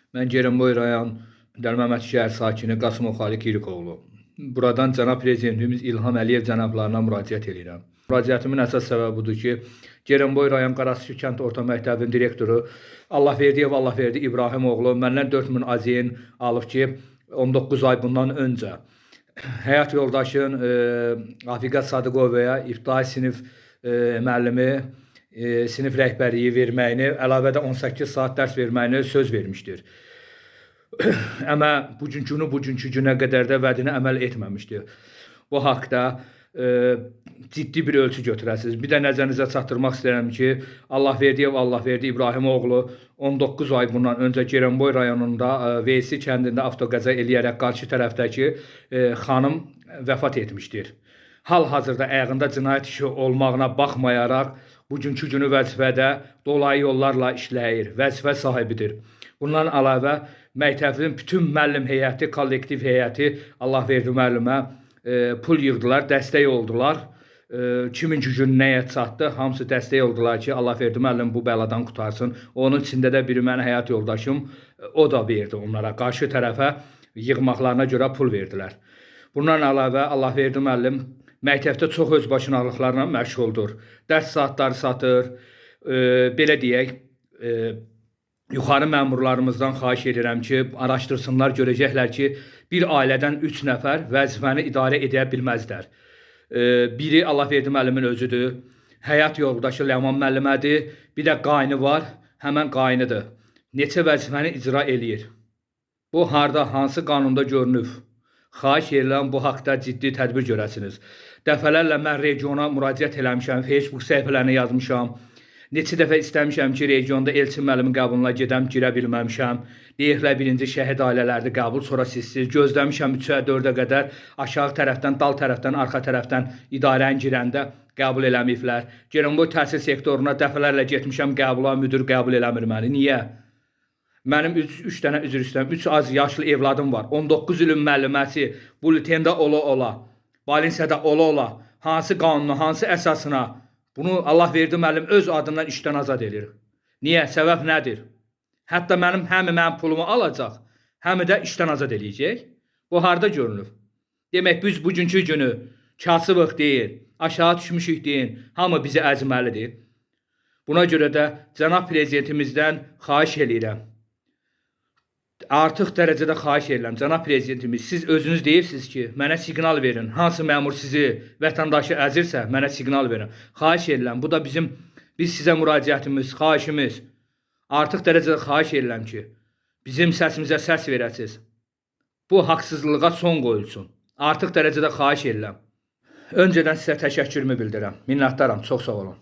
Mən Ceyranboy rayon Dəlməməd şəhər sakini Qasımov Xaliq İrikoğlu. Buradan cənab prezidentimiz İlham Əliyev cənablarına müraciət edirəm. Müraciətimin əsas səbəbi budur ki, Ceyranboy rayon Qarasü kənd orta məktəbinin direktoru Allahverdi İbrahimoğlu məndən 4000 AZN alıb ki, 19 ay bundan öncə həyat yoldaşın Afiqə Sadıqovaya ibtidai sinif müəllimi sinif rəhbərliyi verməyini, əlavədə 18 saat dərs verməyini söz vermişdir. Amma bugünkü günə qədər də vədini əməl etməmişdir. Bu haqda ciddi bir ölçü götürəsiniz. Bir də nəzərinizə çatdırmaq istəyirəm ki, Allahverdi İbrahimoğlu 19 ay bundan öncə Ceyranboy rayonunda Veysi kəndində avtoqəza eləyərək qarşı tərəfdəki xanım vəfat etmişdir. Hal-hazırda ayağında cinayət işi olmağına baxmayaraq, bugünkü günü vəzifədə dolayı yollarla işləyir, vəzifə sahibidir. Bundan əlavə, məktəbin bütün müəllim heyəti, kollektiv heyəti Allahverdi müəllimə pul yığdılar, dəstək oldular. Kiminki gün nəyə çatdı, hamısı dəstək oldular ki, Allahverdi müəllim bu bəladan qutarsın. Onun içində də biri mənim həyat yoldaşım, o da verdi onlara. Qarşı tərəfə yığmaqlarına görə pul verdilər. Bundan əlavə, Allahverdi müəllim məktəbdə çox özbaşınalıqlarla məşğuldur. Dərs saatları satır, belə deyək, yuxarı məmurlarımızdan xahiş edirəm ki, araşdırsınlar, görəcəklər ki, bir ailədən 3 nəfər vəzifəni idarə edə bilməzlər. Biri Allahverdi müəllimin özüdür, həyat yoldaşı Ləman müəllimədir, bir də qaynı var, həmən qaynıdır. Neçə vəzifəni icra eləyir. Bu, harda, hansı qanunda görünüb? Xahiş edirəm, bu haqda ciddi tədbir görəsiniz. Dəfələrlə mən regiona müraciət eləmişəm, Facebook səhifələrinə yazmışam. Neçə dəfə istəmişəm ki, regionda Elçin müəllimin qəbuluna gedəm, girə bilməmişəm. Deyirlər, birinci şəhid ailələrdə qəbul, sonra sizsiz. Gözləmişəm 3-ə 4-ə qədər aşağı tərəfdən, dal tərəfdən, arxa tərəfdən idarənin girəndə qəbul eləməyiblər. Ceyranboy təhsil sektoruna dəfələrlə getmişəm, qəbula, müdür qəbul eləmir məni. Niyə? Mənim 3 dənə üzr istəyirəm, 3 az yaşlı evladım var. 19 ilin müəlliməsi bulletində ola-ola, balinsiyada ola-ola, hansı qanuna, hansı əsasına bunu Allahverdi müəllim öz adından işdən azad edir. Niyə? Səbəb nədir? Hətta mənim pulumu alacaq, həm də işdən azad eləyəcək. Bu harda görünür? Demək, biz bugünkü günü kasıbıq deyil, aşağı düşmüşük deyil, hamı bizi əzməlidir. Buna görə də cənab prezidentimizdən xahiş eləyirəm. Artıq dərəcədə xahiş edirəm, cənab prezidentimiz, siz özünüz deyirsiniz ki, mənə siqnal verin. Hansı məmur sizi, vətəndaşı əzirsə, mənə siqnal verin. Xahiş edirəm, bu da biz sizə müraciətimiz, xahişimiz. Artıq dərəcədə xahiş edirəm ki, bizim səsimizə səs verəsiniz. Bu haqsızlığa son qoyulsun. Artıq dərəcədə xahiş edirəm. Öncədən sizə təşəkkürümü bildirirəm. Minnətdaram, çox sağ olun.